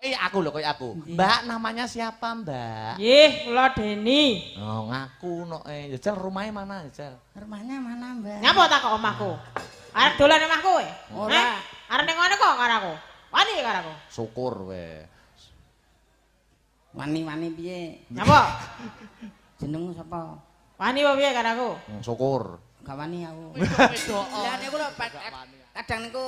Aku loh, kayak aku. Mbak, namanya siapa, Mbak? Yih, kula Deni. Oh, ngaku no. Jajal rumahnya mana, Jajal? Rumahnya mana, Mbak? Nyapa tak kok omahku? Arep dolan omahku kowe? Ora. Arep ning ngene kok karo aku. Wani karo aku. Syukur we. Wani-wani piye? Nyapa? Jenengmu sapa? Wani apa piye karo aku? Syukur. Gak wani aku. Wedo. Lah niku lho kadang niku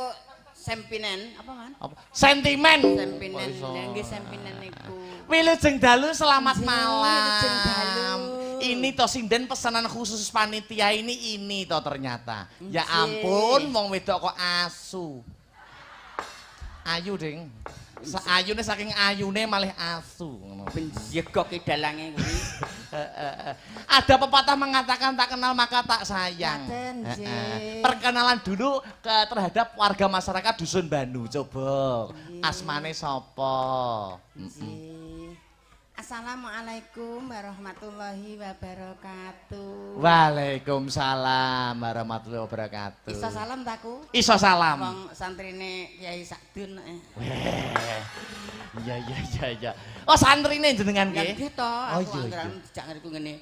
sempinen apa man? Apa? Sentimen. Sempinen, nggih sempinen niku. Wilujeng dalu selamat Nggih, malam. Wilujeng dalu. Ini toh sinden pesanan khusus panitia ini toh ternyata. Ya Nggih. ampun, wong wedok kok asu. Ayu, Ding. Ayune saking ayune malih asu ngono. Benjegok dalange kuwi. Ada pepatah mengatakan tak kenal maka tak sayang. Ngaten, nggih. Perkenalan dulu terhadap warga masyarakat Dusun Banu. Coba asmane sapa? Nggih. Assalamualaikum warahmatullahi wabarakatuh. Waalaikumsalam warahmatullahi wabarakatuh. Iso salam taku? Iso salam. Wong santrine Kiai Sakdun. Iya. Oh santrine jenengan Ya nggih? nggih to, Oh, aku iya, anggaran dijak ngriku ngene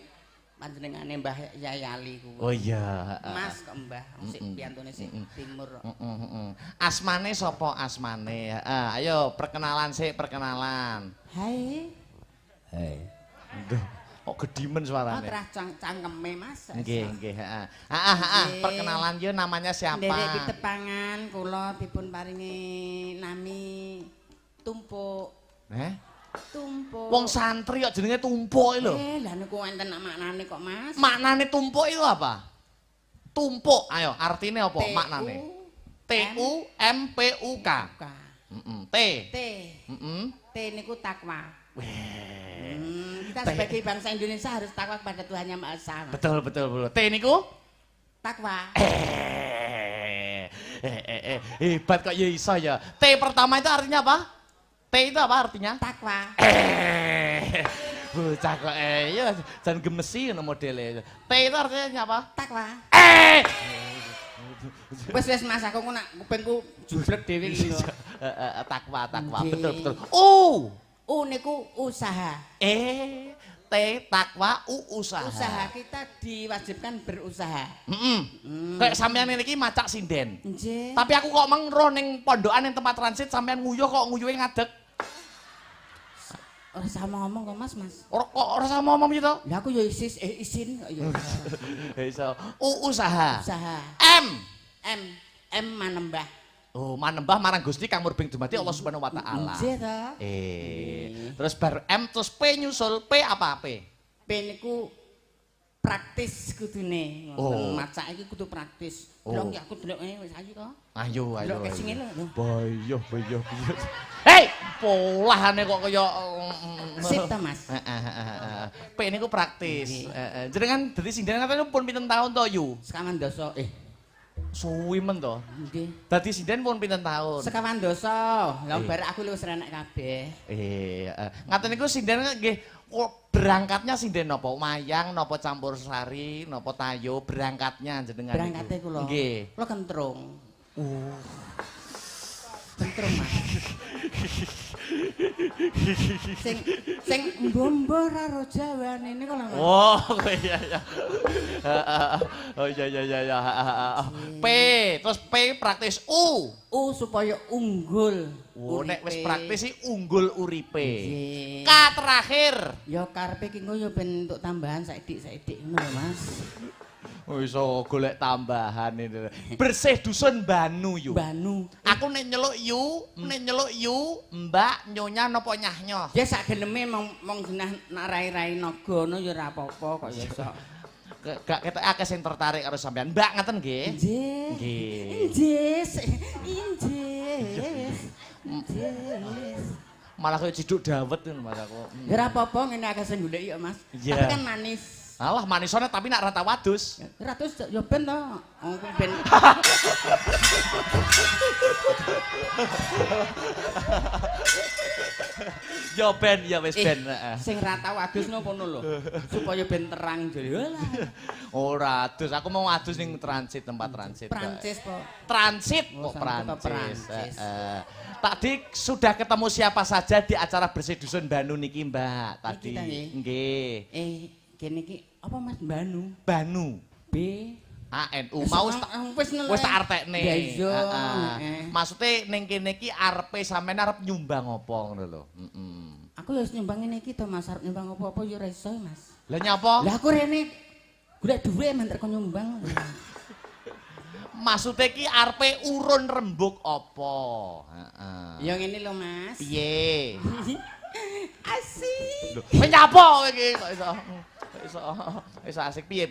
panjenengane Mbah Yai Ali ku. Oh iya. Mas kok Mbah, sik piyantune sik timur. Asmane sapa asmane? Ayo perkenalan sik, perkenalan. Hai. Duh, kok gedimen Oh, suarane. terah cangkeme Mas. Nggih, heeh. Perkenalan yo namanya siapa? Nderek pitepangan kula dipun paringi nami Tumpuk. Tumpuk. Wong santri kok jenenge tumpuk lho. Lah niku enten maknane kok Mas. Maknane tumpuk itu apa? Tumpuk. Ayo, artine apa maknane? T U M P U K. T. T. T niku takwa. Kita sebagai bangsa Indonesia harus takwa kepada Tuhan Yang Maha Esa. Betul. T niku? Takwa. Hebat kok ya iso ya. T pertama itu artinya apa? T itu apa artinya? Takwa. Bocah kok ya jan gemesi ngono modele. T itu artinya apa? Takwa. Wes Mas aku nak kupingku jublek dhewe iki lho. Takwa. Nggih. Betul. U niku usaha. T takwa usaha. Usaha kita diwajibkan berusaha. Kayak sampean iki macak sinden. Nggih. Tapi aku kok mengro ning pondokan ning tempat transit sampean nguyuh kok nguyuhe ngadeg. Ora sama ngomong kok Mas. Ora sama ngomong gitu. Lah aku ya izin kok ya. Iso. Usaha. Usaha. M manembah. Oh, manembah marang Gusti kang murbing dumadi Allah Subhanahu wa taala. Nggih to. Terus bar M terus P nyusul. P apa P? P niku praktis kudune. Macak iki kudu praktis. Delok aku delok wis ayu to. Ayo. Delok kesing lho. Boyo. Hei, polahane kok kaya Sip ta Mas. P niku praktis. Jenengan dadi sinden katanya pun pinten tahun to yu? Sekawan dosa. Suwi men to. Nggih. Dadi sinden pun pinten tahun? Sekawan dosa. Lah bar aku wis renek kabeh. Ngaten niku sinden nggih berangkatnya sinden napa? Mayang napa campur sari napa tayo berangkatnya jenengan niku? Berangkate kula. Nggih. Kula kentrung. Kentrung Mas. Sing mbombo karo Jawane niku lho Mas. Oh, iya. Oh iya. P, terus P praktis U. U supaya unggul. Nek wis praktis sih unggul uripe. Nggih. K terakhir. Ya karepe ki engko ya ben entuk tambahan saithik-saithik ngono lho Mas. Oh iso golek tambahan ini. Bersih dusun Banu yu. Banu. Aku nek nyeluk yu, Mbak nyonya napa nyah-nyoh. Ya sak geneme mong jenah nak rai-rai naga ngono ya ora apa-apa kok ya iso. Gak ketok akeh sing tertarik karo sampean. Mbak ngaten nggih? Nggih. Nggih. Inggih. Malah koyo ciduk dawet ngono Mas aku. Ya ora apa-apa ngene akeh sing golek ya Mas. Iya. Tapi kan manis. Alah manisone tapi nak rata wadus. Ratus ya ben to. Ben. Ya ben ya wis ben. Sing rata wadus nopo ngono lho. Supaya ben terang jare. Ora adus, aku mau adus ning transit tempat transit. Prancis po. Transit Oh, kok sampe ke Prancis. Prancis. Tadi sudah ketemu siapa saja di acara bersih dusun Banu niki, Mbak? Tadi. Iki ta, nggih? Nggih. Kene iki apa Mas Banu? Banu. B ANU mau wis tak artekne. Ya iya. Maksude ning kene iki arepe sampean arep nyumbang apa ngono lho. Aku ya wis nyumbang ngene iki to Mas, arep nyumbang apa-apa ya ora iso Mas. Lah nyapa? Lah aku rene golek dhuwit men kok nyumbang. Maksude iki arepe urun rembug apa? Heeh. Ya ngene lho Mas. Piye? Asik. Lho, nyapa kowe iki kok iso asik piye.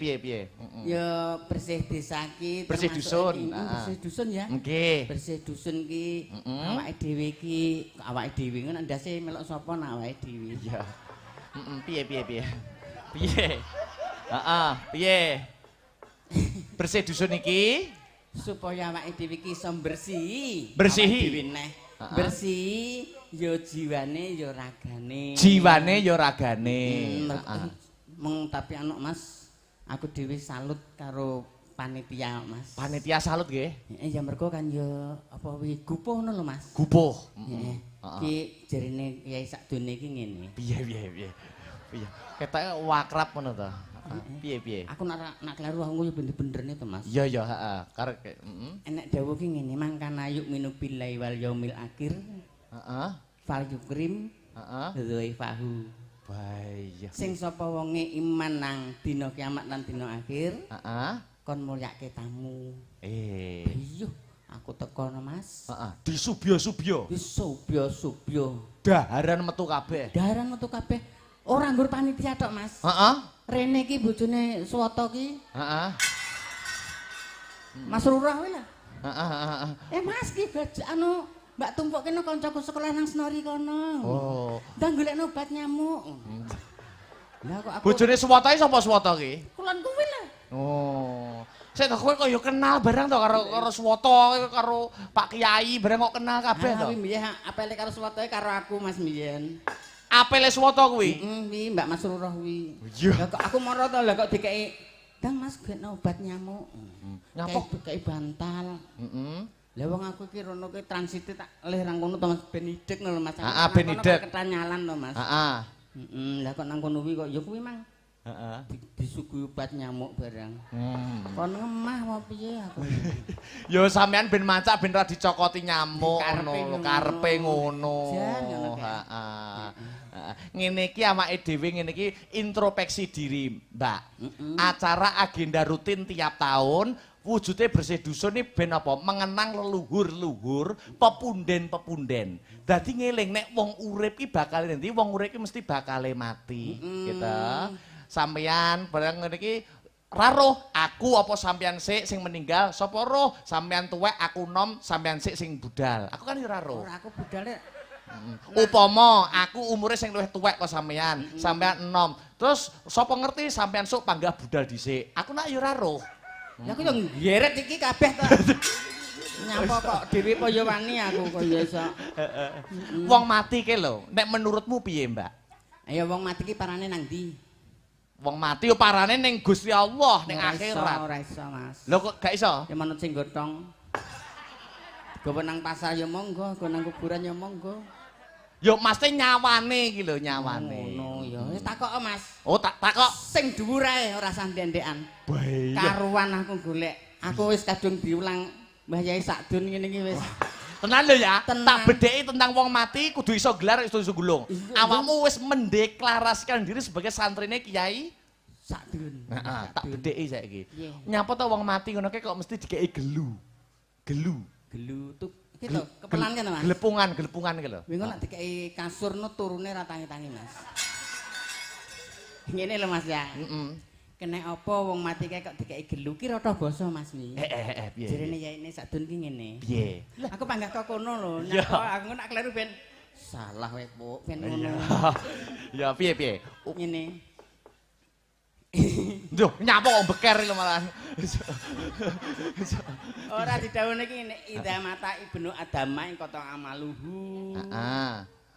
Ya bersih desa ki Bersih dusun. Bersih dusun ya. Nggih. Bersih dusun ki awake dhewe ki awake dhewe ngono ndase melok sapa nak awake dhewe. Iya. Piye. Piye? Heeh, piye? Bersih dusun iki Supaya awake dhewe ki iso bersih. Bersihi. Awake dhewe neh. Bersih ya jiwane ya ragane. Jiwane ya ragane. Mung tapi anu Mas, aku dhewe salut karo panitia Mas. Panitia salut nggih. Ya mergo kan ya apa wi gupuh ngono lho Mas. Gupuh. Ki jarine Kyai sakdone iki ngene. Piye. Ketoke wakrab ngono to. Piye. Aku nak kleru aku ya bener-benerne to Mas. Iya, heeh. Karek Enek dawuh ki ngene, mangkana yuk minu billahi wal yaumil akhir. Heeh. Fal yukrim. Heeh. Fahu. Baik. Sing sapa wonge iman nang dina kiamat lan dina akhir, Heeh. kon mulyake tamu. Iya, aku teko no Mas. Heeh. Disubyo-subyo. Wis subyo-subyo. Daharan metu kabeh. Daharan metu kabeh. Ora nggur panitia tok Mas. Heeh. Rene ki bojone Swata ki. Heeh. Mas Rurah wae lah. Heeh. Mas ki anu Mbak tumpuk kene kancaku sekolah nang Senori kono. Oh. Ndang golekno obat nyamuk. Lah kok aku Bojone Swata sapa Swata ki? kulon kuwi lah. Oh. Sik to kowe kok ya kenal barang to karo Swata karo Pak Kiai barang kok kenal kabeh to. Kuwi mbiyen apele karo Swata karo aku Mas mbiyen. Apele Swata kuwi? Kuwi Mbak Mas Rurah kuwi. Iya. Lah kok aku moro to lah kok dikeki Dang Mas golekno obat nyamuk. Nyapa? Dikeki bantal. Heeh. Lah wong aku ki rono ki transite tak leh rang kono to Mas Benidek lho Mas. Heeh, Benidek. Ketanyalan to Mas. Heeh. Lah kok nang kono kuwi kok ya kuwi mang Heeh. disuguhi obat nyamuk barang. Kon ngemah apa piye aku. Ya sampean ben macak ben ra dicokoti nyamuk Karepe ngono lho, ngono. karepe ngono. Jan ngono kae. Heeh. Ngene iki awake dhewe ngene iki introspeksi diri, Mbak. Acara agenda rutin tiap tahun wujude bersih dusun ini ben apa? Mengenang leluhur-leluhur, pepunden-pepunden. Dadi ngeling nek wong urip ki bakal nanti wong urip ki mesti bakal mati, gitu. Sampeyan barang ngene iki ra roh aku apa sampeyan sik sing meninggal, sapa roh sampeyan tuwek aku nom, sampeyan sik sing budal. Aku kan ora roh. Ora aku budale Upama aku umure sing luwih tuwek kok sampeyan, sampeyan enom. Terus sapa ngerti sampeyan sok panggah budal dhisik. Aku nak ya ora roh. Ya aku yo nggeret iki kabeh to. Nyapa kok dhewe apa ya wani aku kok ya iso. Wong mati ke lho, nek menurutmu piye, Mbak? Ayo wong mati ki parane nang ndi? Wong mati yo parane ning Gusti Allah, ning akhirat. Ora iso, Mas. Lho kok gak iso? Ya manut sing gotong. Gowo nang pasar ya monggo, go nang kuburan ya monggo. Yo mesti nyawane iki lho, nyawane. Ngono ya. Wis takok Mas. Oh, takok. Sing dhuwur ae ora sandendekan. Bahaya. Karuan aku golek. Aku wis kadung diulang Mbah Yai Sakdun ngene iki wis. Tenan lho ya, Tenang. tak bedheki tentang wong mati kudu iso gelar iso gulung. Awakmu wis mendeklarasikan diri sebagai santrine Kiai Sakdun. Heeh, tak bedheki saiki. Iya. Nyapa to wong mati ngono kok mesti dikeki gelu. Gelu. Gelutuk. Iki lho, kepelan kene Mas. Gelepungan iki lho. Wingi nek dikeki kasur no turune ra tangi-tangi Mas. Ngene lho Mas ya. Kene apa wong mati kae kok dikeki gelu ki rata basa Mas wi. Piye? Jarene yaine Sakdun ki ngene. Piye? Aku panggah kok kono lho. Iya. Nyapa aku nak kleru ben salah wae, Puk. Ben ngono. Ya piye? Ngene. Duh, nyapa kok beker lho malah. Ora didhawuhne iki ngene, idza mata ibnu adama ing kota amaluhu. Heeh.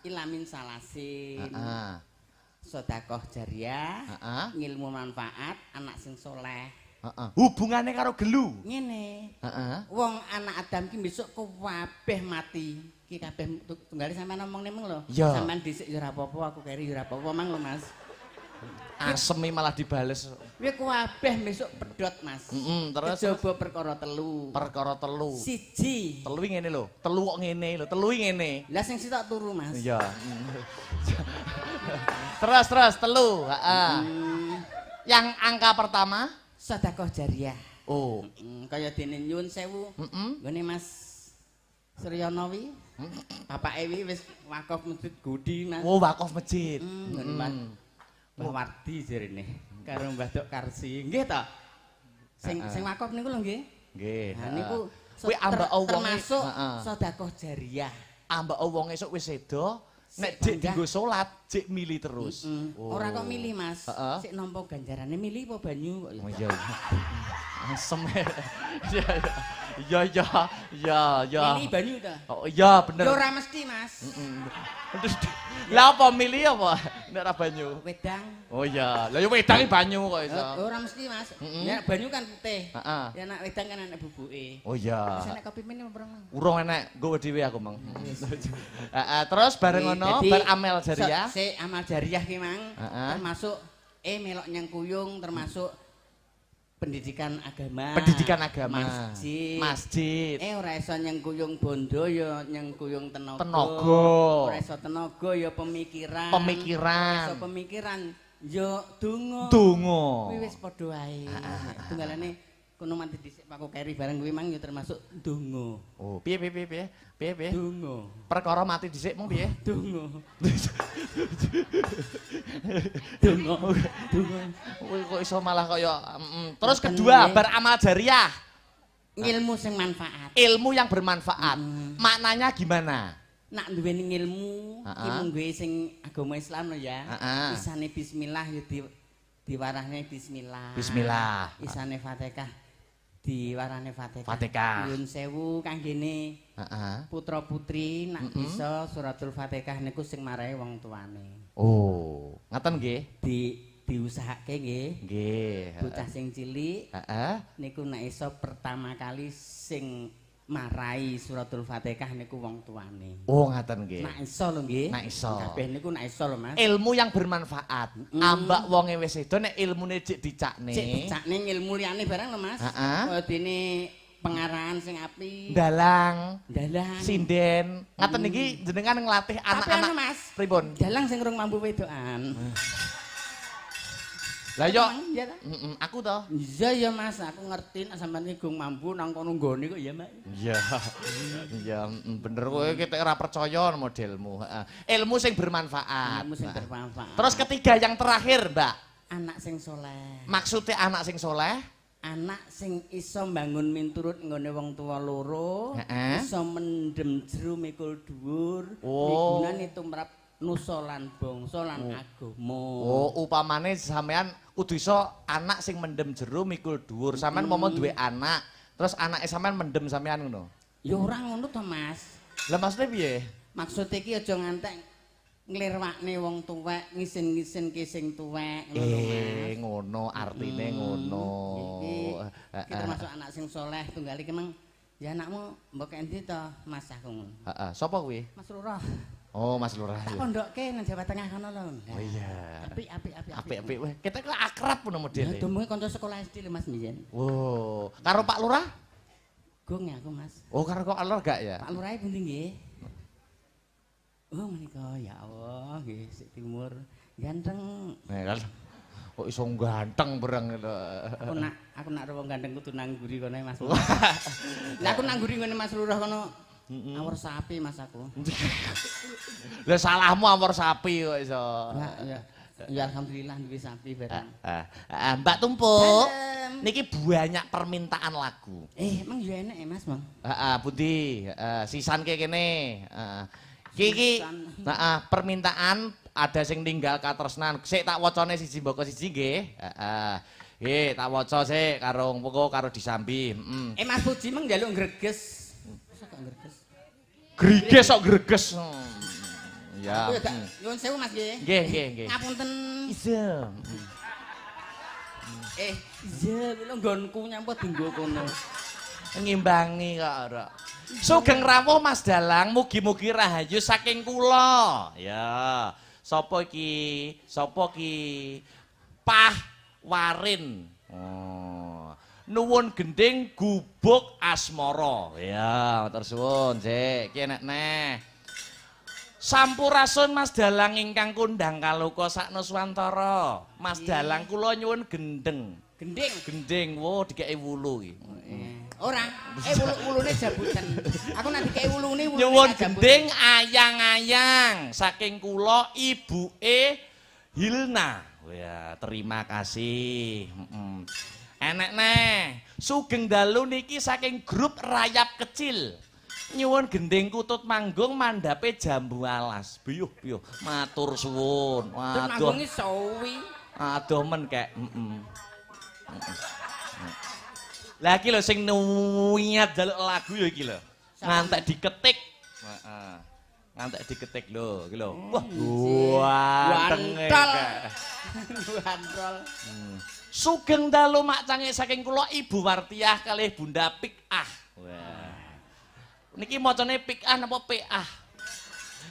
Ilamin salasin. Heeh. Sedekah jariah. Heeh. Ngilmu manfaat, anak sing soleh. Heeh. Hubungane karo gelu. Ngene. Heeh. Wong anak Adam ki besok kabeh mati. Ki iki kabeh tunggale sampean ngomong nemeng lho. Iya. Sampean dhisik ya ora apa-apa, aku keri ya ora apa-apa mang lho, Mas. Asemi malah dibales. Kuwi kabeh besok pedhot, Mas. Terus Kejaba perkara telu. perkara telu. Siji. Telu ngene lho, telu kok ngene lho, telu ngene. Lah sing sitok turu, Mas. Iya. Terus telu, heeh. Yang angka pertama, Sedekah jariah. oh, Kaya dene nyuwun sewu. Nggone Mas Suryono wi. Bapake wi wis wakaf masjid Gudi, Mas. oh wakaf masjid. Nggone Mas Wardi jarene karo Mbah Dok Karsi. Nggih to? Sing wakaf niku lho nggih. Nggih. Nah niku kuwi ambek wonge termasuk sedekah jariah. Ambek wong esuk wis sedo, nek dik dienggo salat, dik mili terus. Ora kok milih, Mas. Sik nampa ganjarane milih apa banyu kok ya. Oh iya. Asem. Ya. Milih banyu to. Oh iya bener. Ya ora mesti, Mas. Lah apa milih apa? Nek ora banyu. Wedang. Oh iya, lah ya wedang iki banyu kok iso. Ora mesti, Mas. Ya banyu kan putih. Heeh. Ya nek wedang kan enek bubuke. Oh iya. Wis enek kopi meneh apa Mang? Urung enek, nggowo dhewe aku, Mang. Terus bareng ngono, bar amel jariah. Sik amal jariah ki, Mang. Heeh. Termasuk melok nyengkuyung, termasuk pendidikan agama. Pendidikan agama. Masjid. Masjid. Ora iso nyengkuyung bondo ya nyengkuyung tenaga. Tenaga. Ora iso tenaga ya pemikiran. Pemikiran. Ora iso pemikiran ya donga. Donga. Kuwi wis padha wae. Tunggalane kono mati dhisik Pak Keri bareng kuwi mang ya termasuk donga. Oh, piye? Donga. Perkara mati dhisik mung piye? Donga. Donga. Kowe kok iso malah kaya terus kedua bar amal jariah. Ilmu sing manfaat. Ilmu yang bermanfaat. Maknanya gimana? Nak duweni ilmu iki mung duwe sing agama Islam lho ya. Isane bismillah ya diwarahne bismillah. Bismillah. Isane Fatihah diwarane Fatihah. Fatihah. Nyuwun sewu kanggene putra putri nak bisa suratul Fatihah niku sing marahi wong tuane. Oh, ngaten nggih? Diusahake nggih. Nggih. Bocah sing cilik niku nek iso pertama kali sing marai suratul Fatihah niku wong tuane. Oh, ngaten nggih. Nek iso lho nggih. Nek iso. Kabeh niku nek iso lho Mas. Ilmu yang bermanfaat. Ambak wonge wis sedo nek ilmune cek dicakne. Cek dicakne ilmu liyane barang lho Mas. Kaya dene pengarahan sing apik. Dalang, Dalang. sinden. Ngaten niki jenengan nglatih anak-anak Mas. pripun? Dalang sing urung mampu wedokan. Lah yo, iya ta? aku to. Iya ya Mas, aku ngerti nek sampean iki gung mampu nang kono nggone kok ya, Mak. Iya. Iya, bener kowe ketek ora percaya modelmu, Ilmu sing bermanfaat. Ilmu sing bermanfaat. Terus ketiga yang terakhir, Mbak. Anak sing soleh. Maksudnya anak sing soleh? Anak sing iso mbangun miturut nggone wong tua loro, iso mendem jero mikul dhuwur, migunani tumrap nusa lan bangsa lan agama. Oh, upamane sampean kudu iso anak sing mendem jero mikul dhuwur. Sampean momo duwe anak, terus anake sampean mendem sampean ngono. Ya ora ngono to, Mas. Lah maksudnya piye? Maksud iki aja ngantek nglirwakne wong tuwek, ngisin-ngisinke sing tuwek ngono artine ngono. Iki termasuk anak sing soleh tunggal iki mang ya anakmu mbok endi to Mas aku ngono. Heeh, sapa kuwi? Mas Lurah. Oh, Mas Lurah. Tak pondokke nang Jawa Tengah kono lho. Oh iya. Apik. Weh, kita kok akrab ngono modele. Ya dumunge kanca sekolah SD lho Mas mbiyen. Oh, karo Pak Lurah? Gong ya aku Mas. Oh, karo kok Lurah gak ya? Pak Lurah pundi nggih? Oh menika ya Allah nggih sik timur ganteng. Kan kok iso ganteng bareng gitu. Aku nak wong ganteng kudu nang nguri kono Mas. Lah aku nang nguri ngene Mas Lurah kono. Awor sapi Mas aku. Lah salahmu awor sapi kok iso. Ya alhamdulillah duwe sapi bareng. Mbak Tumpuk. Niki banyak permintaan lagu. Emang ya enek Mas, Bang. Budi, sisan kene. Iki permintaan ada sing ninggal katresnan. Sik tak wacane siji mboko siji nggih. Nggih, tak waca sik karo Mpoko karo Disambi. Mas Puji meng njaluk greges. Masa kok greges? Griges kok greges. Ya. Nyuwun sewu Mas nggih. Nggih. Ngapunten. Iya. Iya, kuwi nggonku nyamput dinggo kono. Ngimbangi kok ora. Sugeng rawuh Mas Dalang, mugi-mugi rahayu saking kula. Ya. Sapa iki? Sapa ki? Pah Warin. Oh. Nuwun gending gubuk asmara. Ya, matur suwun, Sik. Ki enek neh. Sampurasun Mas Dalang ingkang kondhang kaloka saknuswantara. Mas Dalang kula nyuwun gendeng. Gending. Gending, wo dikeki wulu iki. Ora, wulu-wulune jabutan. Aku nanti kei wulune Nyuwun gending ayang-ayang saking kula ibuke Hilna. Ya, terima kasih. Enek neh, sugeng dalu niki saking grup rayap kecil. Nyuwun gending kutut manggung mandhape Jambu Alas. Biyuh, matur suwun. Waduh. Manggungi sawi. Aduh men kek. Lah iki lho sing niat njaluk lagu ya iki lho. Ngantek diketik. Heeh. Ngantek diketik lho, iki lho. Wah, wantol. Wantol. Sugeng dalu mak cange saking kula Ibu Wartiah kalih Bunda Pikah. Wah. Niki macane Pikah napa Piah?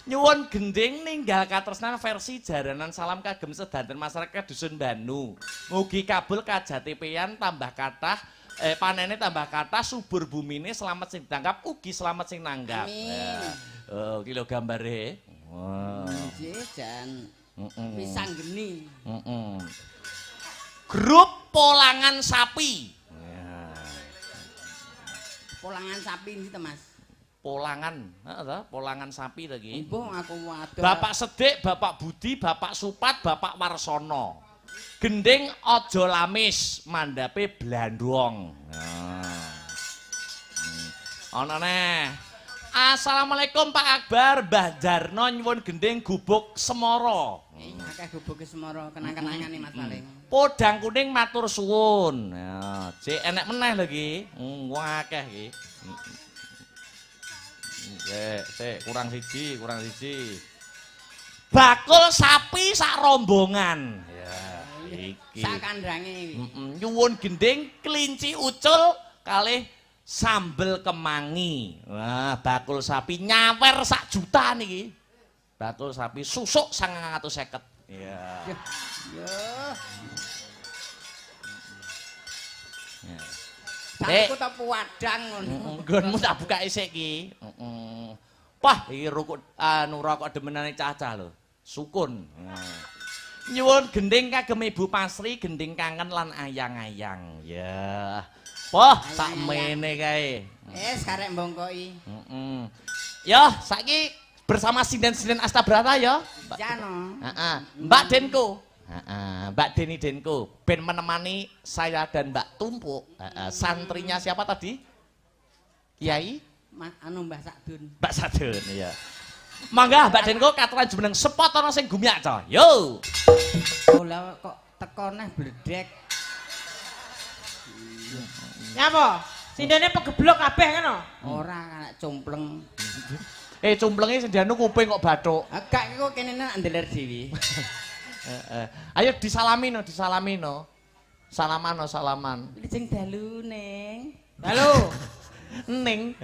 Nyuwun gending ninggal katresnan versi jaranan salam kagem sedanten masyarakat Dusun Banu. Mugi kabul kajatipean tambah kathah panene tambah kathah subur bumine selamat sing ditangkap ugi selamat sing nanggap. Amin. Oh, iki lho gambare. Wah. Nggih, Jan. Pisang geni. Grup Polangan Sapi. Polangan sapi iki to, Mas. Polangan, Polangan Sapi lagi. Mbah aku waduh. Bapak Sedik, Bapak Budi, Bapak Supat, Bapak Warsono. Gending aja lamis, mandhape blandhong. Ana neh. Assalamualaikum Pak Akbar, Mbah Jarno nyuwun gending gubuk Semara. Akeh gubuke Semara kenang-kenangan nih Mas Paling. Podang kuning matur suwun. Ya, Cek enek meneh lho iki. Wong akeh iki. Sik, kurang siji. Bakul sapi sak rombongan. Ya, iki. Sak kandhange. Nyuwun gending kelinci ucul kalih sambel kemangi. Wah, bakul sapi nyawer sak juta niki. Bakul sapi susuk 950. Iya. Ya. Aku tak puwadang ngono. Nggonmu tak buka isik iki. Pah, iki rokok rokok demenane cacah lho. Sukun. Nyuwun gending kagem Ibu Pasri, gending kangen lan ayang-ayang. Ya. Wah, sak mene kae. Karek mbongkoki. Ya, saiki bersama sinden-sinden Astabrata ya. Jano. Heeh. Mbak Denko. Mbak Deni Denko ben menemani saya dan Mbak Tumpuk. Santrinya siapa tadi? Kiai? Mbah Sadun. Mbak Sadun, iya. Mangga Mbak Denko katuran jumeneng spot ana sing gumyak to. Yo. Lah kok teko neh bledek. Nyapa? Sindene pegeblok kabeh ngono. Ora anak cumpleng. Cumplenge sendianu kuping kok bathuk. Gak kok kene nek ndeler dhewe. Ayo disalami no. Salaman. Sing dalu ning. Dalu. Ning.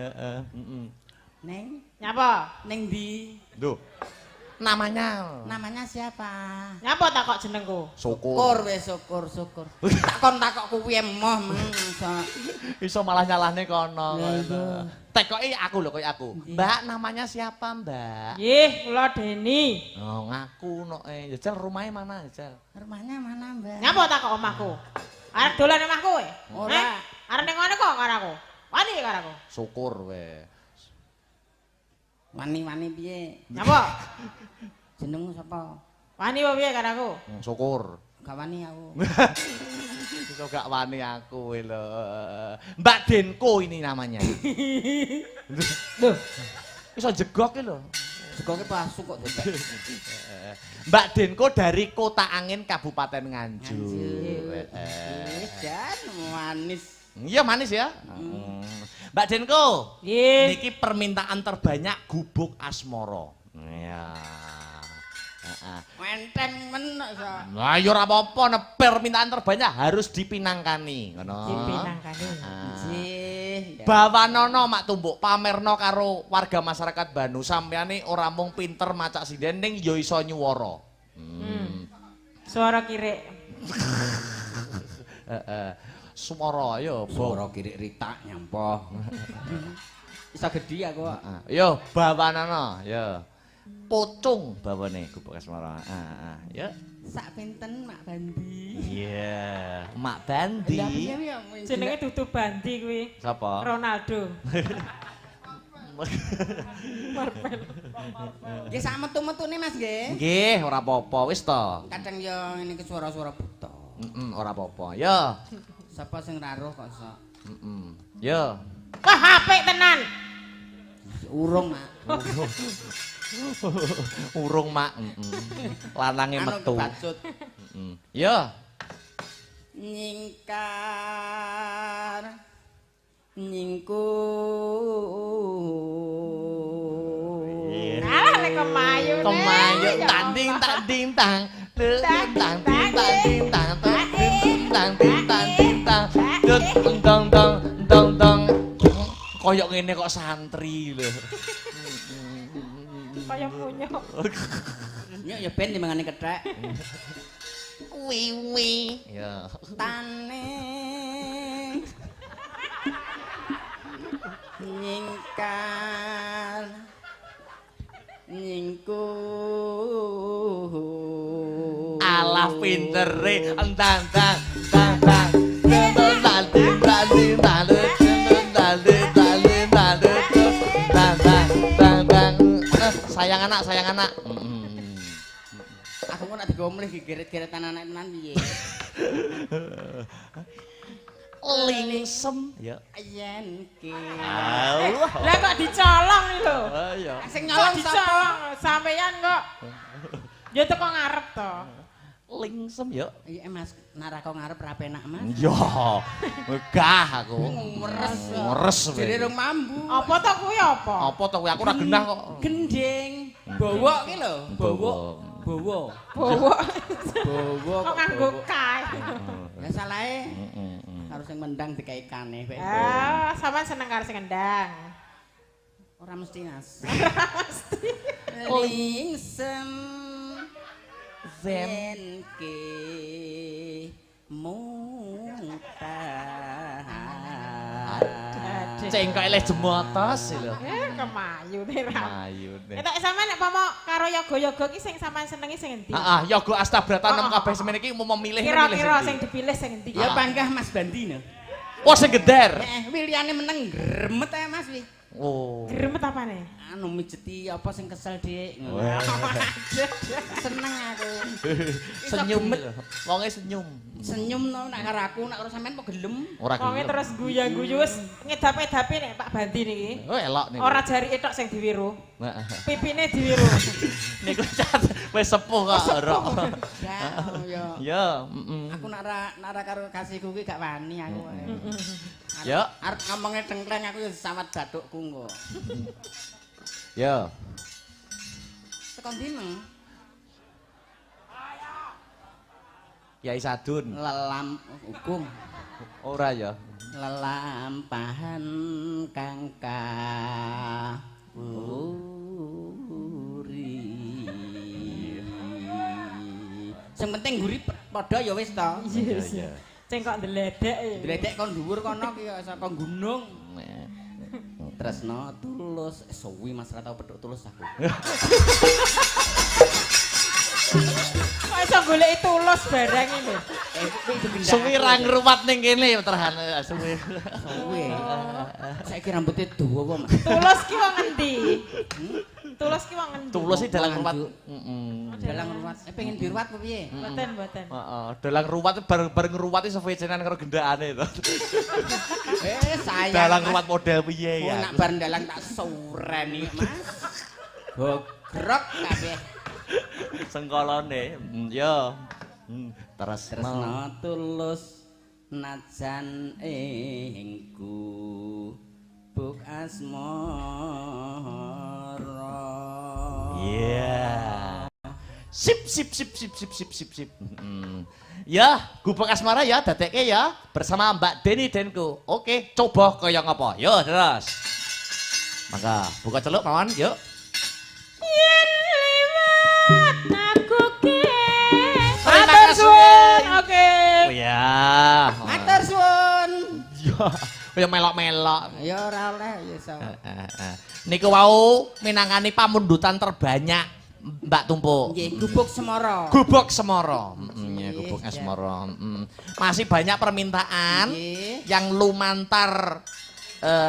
Ning. Nyapa? Ning ndi? Duh. Namanya siapa? Nyapa takok jenengku? Syukur. Syukur. Takok kuwi emoh Iso malah nyalahne kono. Tekoki aku lho koyo aku. Mbak namanya siapa, Mbak? Nggih, kula Deni. Oh, ngaku no Jajal rumahnya mana, Jajal? Rumahnya mana, Mbak? Nyapa takok omahku? Arep dolan omahku kowe? Ora. Arep ning ngene kok karo aku. Wani karo aku. Syukur we. Wani piye? Nyapa? Jenengmu sapa? Wani apa piye karo aku? Syukur. Gak wani aku. Iso gak wani aku lho. Mbak Denko ini namanya. Duh, Iso jegok iki lho. Jegoke pasu kok dodek. Mbak Denko dari Kota Angin Kabupaten Nganjuk. Dan manis. Iya manis ya. Mbak Denko. nggih. Niki permintaan terbanyak gubuk asmara. Ya. Menten men so. Lah ya ora apa-apa, permintaan terbanyak harus dipinangkani, ngono. Dipinangkani. Nggih. nggih. Bawanono mak tumbuk pamerno karo warga masyarakat Banu sampeyane ora mung pinter macak sinden ning ya iso nyuwara. Suara kirik. Heeh. Swara ya Suara kirik ritak nyampoh. Iso gedhi aku kok. Yo bawanono ya. Pocung bawane Gubuk Asmara. Ya. Sak pinten Mak Bandi? Iya, Mak Bandi. Jenenge dudu Bandi kuwi. Sapa? Ronaldo. Nggih sak metu-metune Mas nggih. Nggih, ora apa-apa wis to. Kadang ya ngene iki suara-suara buta. Ora apa-apa. Ya. Sapa sing raruh kok sok. Ya. Wah, apik tenan. Urung Mak. Urung Mak. Lanange metu. Ya. Nyingkar nyingku. Alah nek kemayu. Kemayu tanding tanding tang. Tang tang tang tang tang tang tang tang tang tang. Koyok ngene kok santri lho. Kaya punya. Nyok ya ben dimangane kethek. Wiwi. Ya. Tane nyingkar nyingku. Alah pintere entang tang tang tang tang tang tang tang sayang anak. Aku kok nek digomleh gigeret-geretan anak tenan piye? Lingsem ya. Yen ki. Allah. Lah kok dicolong iki lho. Ya. Sing Kok nyolong sapa? dicolong sampeyan kok. Ya teko ngarep to. Lingsem ya. Iya Mas, nek kok ngarep ra penak Mas. Yo. Megah aku. Meres. Jere rung mambu. Apa to kuwi apa? Apa to kuwi aku ora genah kok. Gending. Bawa ki lho, bawa. Bawa. Bawa. Bawa Kok nganggo kae. Ya salahe. Harus sing mendang dikaikane kowe. Ah, sampean seneng karo sing endang. Ora mesti Mas. Ora mesti. Lingsem zen ke muntah. Cengkok eleh jemotos lho. Kemayune ra. Mayune. Entuk sampean nek pomo karo yoga-yoga ki sing sampean senengi sing endi? Heeh, yoga astabrata nem kabeh semene iki mau memilih Kira-kira sing dipilih sing endi? Ya panggah Mas Bandi no. Oh sing geder. Wiliyane meneng gremet ae Mas wi. Oh. Gremet apane? Anu mijeti apa sing kesel Dik. Seneng aku. Senyum. Wonge senyum. Senyum no nek karo aku nek karo sampean kok gelem. Ora Wonge terus guyu-guyu wis ngedap-edapi nek Pak Bandi niki. Oh elok niku. Ora jarike tok sing diwiru. Heeh. Pipine diwiru. Niku cat wis sepuh kok ora. Ya. Ya, Aku nek ora karo kasihku ki gak wani aku. Ya. Arep ngomongnya tengkleng aku ya sawat bathukku engko. Ya. Tekan dino. Yai Sadun. Lelam hukum. Ora ya. Lelampahan kangka uri. Sing penting guri padha ya wis to. Iya. Cengkok ndeledek ya. Dledek kon dhuwur kono ki saka gunung. Tresno tulus suwi Mas ra tau petuk tulus aku. Kok iso goleki tulus barang iki lho. Suwi ra ngruwat ning kene terhan suwi. Suwi. Saiki rambutnya dawa kok Mas. Tulus ki wong endi? Tulus ki wong endi? Tulus iki dalang ruwat. Dalang ruwat. Pengen diruwat apa piye? Mboten. Heeh, dalang ruwat bareng ngruwati sefecenan karo gendakane to. Sayang. Dalang ruwat model piye Oh, ya? nak bareng dalang tak sureni Mas. Gogrok kabeh. Sengkolone. Ya. Tresno tulus najan engku buk asmara. Iya. Sip. Ya, Gubuk Asmara ya dadekke ya bersama Mbak Deni Denko. Oke, coba kaya ngapa? Yo terus. Maka buka celuk mawon, yuk. Yen liwat aku ke. Matur suwun. Oke. Oh ya. Matur suwun. Ya, kaya melok-melok. Ya ora oleh ya iso. Niku wau minangkani pamundutan terbanyak Mbak Tumpuk. Nggih, Gubuk Semara. Gubuk Semara. Ya, Gubuk Semara. Masih banyak permintaan yang lumantar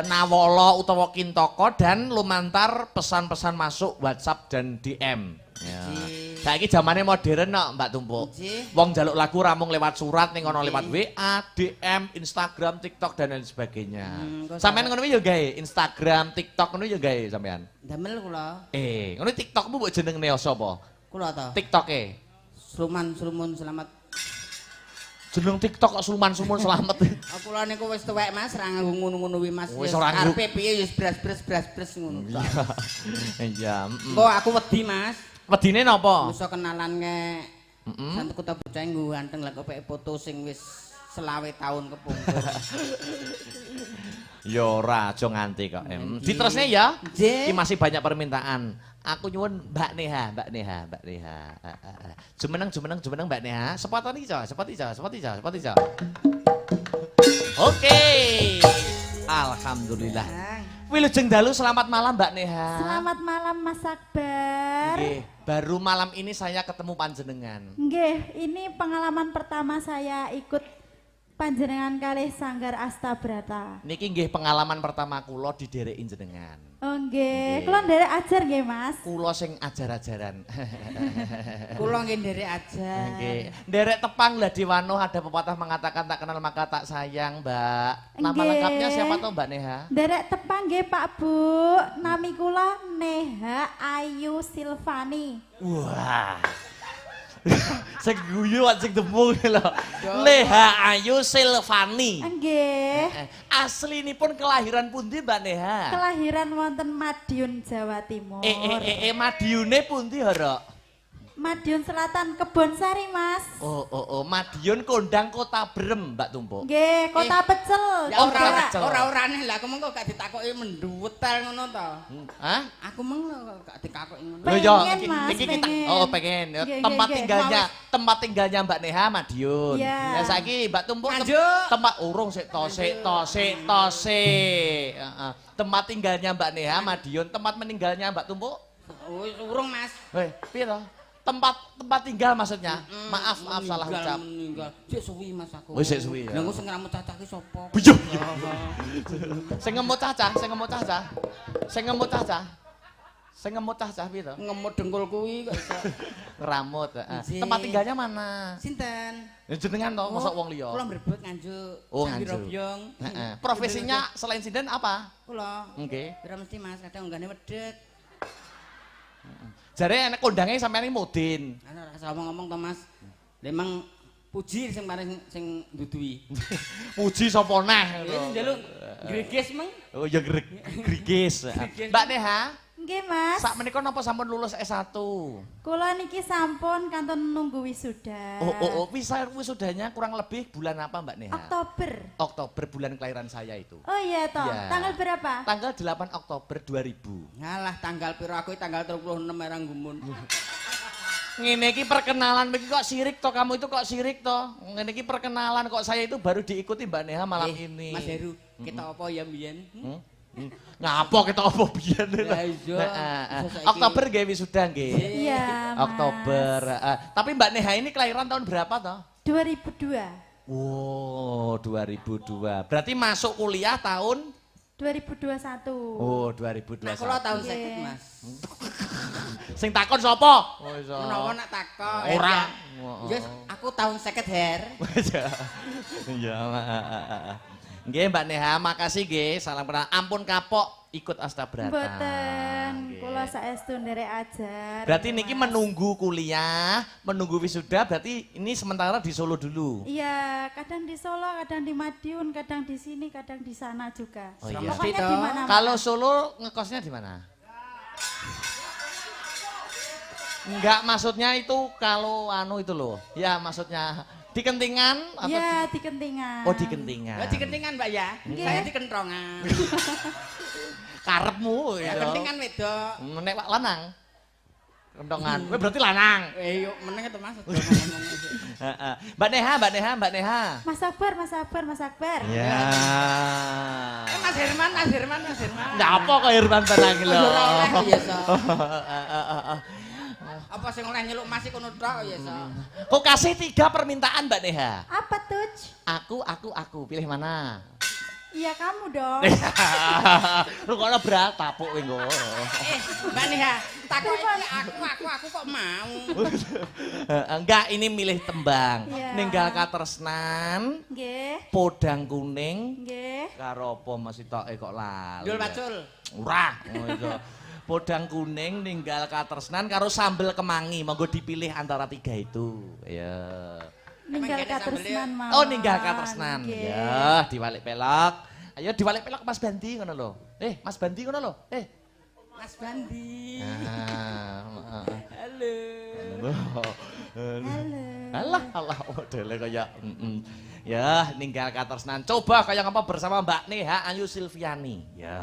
nawala utawa kintaka dan lumantar pesan-pesan masuk WhatsApp dan DM. Ya. Saiki zamane modern kok Mbak Tumpuk. Wong njaluk lagu ramung lewat surat ning ono lewat WA, DM, Instagram, TikTok dan lain sebagainya. Sampeyan ngono ya gawe Instagram, TikTok ngono ya gawe sampean. Damel kula. Ngono TikTokmu mbok jenengne sapa? Kula to. TikToke. Suman selamat. Jeneng TikTok kok suman-sumun selamat. Kula niku wis tuwek Mas, ra nganggo ngono-ngono wi Mas. Wis ora nganggo. Karepe piye ya bras-bras ngono. Iya. Kok aku wedi Mas. Wedine napa? Iso kenalan nge Santu Kota Bocah nggo ganteng lah kok foto sing wis 20 tahun kepungkur. Ya ora aja nganti kok. Diterusne ya. Iki masih banyak permintaan. Aku nyuwun Mbak Neha. Jumeneng Mbak Neha. Sepatu iki, sepatu. Oke. Alhamdulillah. Wilujeng dalu selamat malam Mbak Neha. Selamat malam Mas Akbar. Nggih, baru malam ini saya ketemu panjenengan. Nggih, ini pengalaman pertama saya ikut panjenengan kalih Sanggar Astabrata. Niki nggih pengalaman pertama kula diderekin jenengan. Oh nggih, kula nderek ajar nggih Mas. Kula sing ajar-ajaran. Kula nggih nderek ajar. Nggih. Nderek tepang lah Diwano ada pepatah mengatakan tak kenal maka tak sayang, Mbak. Nama Nggih. lengkapnya siapa toh Mbak Neha? Nderek tepang nggih Pak Bu. Nami kula Neha Ayu Silvani. Wah. Sing guyu sing tembung lho. Neha Ayu Silvani. Nggih. Aslinipun kelahiran pundi Mbak Neha? Kelahiran wonten Madiun, Jawa Timur. Madiune pundi hara? Madiun Selatan, Kebonsari Mas. Oh, Madiun Kondang Kota Brem Mbak Tumpuk. Nggih, Kota Pecel. Ya Pecel. ora-orane lah aku mengko gak ditakoki menduwetel ngono to. Hah? Aku mengko gak ditakoki ngono. Loh, ya, Pengen, Mas, iki kita pengen. pengen. Ya, Nggih, tempat nggih, tinggalnya Mbak Neha Madiun. Iya. Ya saiki Mbak Tumpuk Lanjut. tempat urung sik to. Heeh. Tempat tinggalnya Mbak Neha Madiun, tempat meninggalnya Mbak Tumpuk? Wis urung Mas. Weh, piye to? Tempat tinggal maksudnya. Maaf salah ucap. Meninggal. Sik suwi Mas aku. Oh, sik suwi ya. Lah engko sing ngramut cacah ki sapa? Buyuh. Sing ngemut cacah piye to? Ngemut dengkul kuwi kok iso. Ngeramut, Nggih. Tempat tinggalnya mana? Sinten? Ya jenengan toh, masa wong liya. Kula mbrebet nganjuk. Oh, Sambil nganjuk. robyong. Profesinya selain sinden apa? Kula. Nggih. Ora mesti Mas, kadang unggane wedhet. Jare enek kondhange sampeyan iki mudin. Ana ora usah ngomong to Mas. Memang puji sing paling sing nduduhi. Puji sapa neh Wis njaluk greges meng. Oh ya grigis. Mbak Neha, Nggih Mas. sak menika napa sampun lulus S1? Kula niki sampun kantun nunggu wisuda. Wisudanya kurang lebih bulan apa Mbak Neha? Oktober bulan kelahiran saya itu. Oh iya toh. Iya. Tanggal berapa? Tanggal 8 Oktober 2000. Ngalah tanggal piro aku tanggal 36 erang gumun. Ngene iki perkenalan iki kok sirik toh, kamu itu kok sirik toh. Ngene iki perkenalan kok saya itu baru diikuti Mbak Neha malam ini. Mas Heru, kita apa ya mbiyen? Ngapa kita apa biyen? Ya iya. Oktober nggih wisuda nggih. Iya Mas. Oktober. Tapi Mbak Neha ini kelahiran tahun berapa toh? 2002. Oh, 2002. Berarti masuk kuliah tahun 2021. Oh, 2021. Nah, kula tahun Nggih. 50 Mas. Sing takon sapa? Oh, iso. Menawa nak takok. Ora. Yes, aku tahun 50 her. Iya, nggih Mbak Neha, makasih nggih. Salam kenal. Ampun kapok ikut Astabrata. Mboten, Nggih. kula saestu nderek ajar. Berarti Mas. niki menunggu kuliah, menunggu wisuda, berarti ini sementara di Solo dulu. Iya, kadang di Solo, kadang di Madiun, kadang di sini, kadang di sana juga. Oh iya. Pokoknya Mesti di toh. mana. Kalau Solo ngekosnya di mana? Enggak, maksudnya itu kalau anu itu loh. Ya, maksudnya di kentingan atau Ya, di kentingan. Oh, di kentingan. Ya dikentingan Mbak ya. Nggih. Saya dikentrongan. Karepmu Ya ya. kentingan wedok. Nek Pak lanang. Kentongan. Kowe berarti lanang. Yuk meneng itu Mas. Heeh. Mbak Neha. Mas Akbar, Mas Akbar, Mas Akbar. Ya. Mas Herman. Ndak apa kok Irman tenang lho. Ora oleh ya, So. Apa sing oleh nyeluk Mas iku ngono tok ya, So. Kok kasih 3 permintaan Mbak Neha? Apa tuh? Aku. Pilih mana? Iya kamu dong. Rungokno berat tapuk kowe nggo. Mbak Neha, takut iki aku kok mau. Enggak, ini milih tembang. Iya. Ninggal katresnan, Nggih. podang kuning, Nggih. karo apa masih tok kok lali. Jul pacul. Ora, ngono iku. Podang kuning, ninggal katresnan karo sambel kemangi. Monggo dipilih antara 3 itu. Ya. Ninggal kene sambel katresnan mawon. Oh, ninggal katresnan. Nggih. Ya, diwalik pelok. Ayo diwalik pelok Mas Bandi ngono lho. Mas Bandi ngono lho. Mas Bandi. Ah. Halo. Halo. Allah modele kaya ya ninggal katresnan. Coba kaya ngapa bersama Mbak Neha Ayu Silviani. Ya.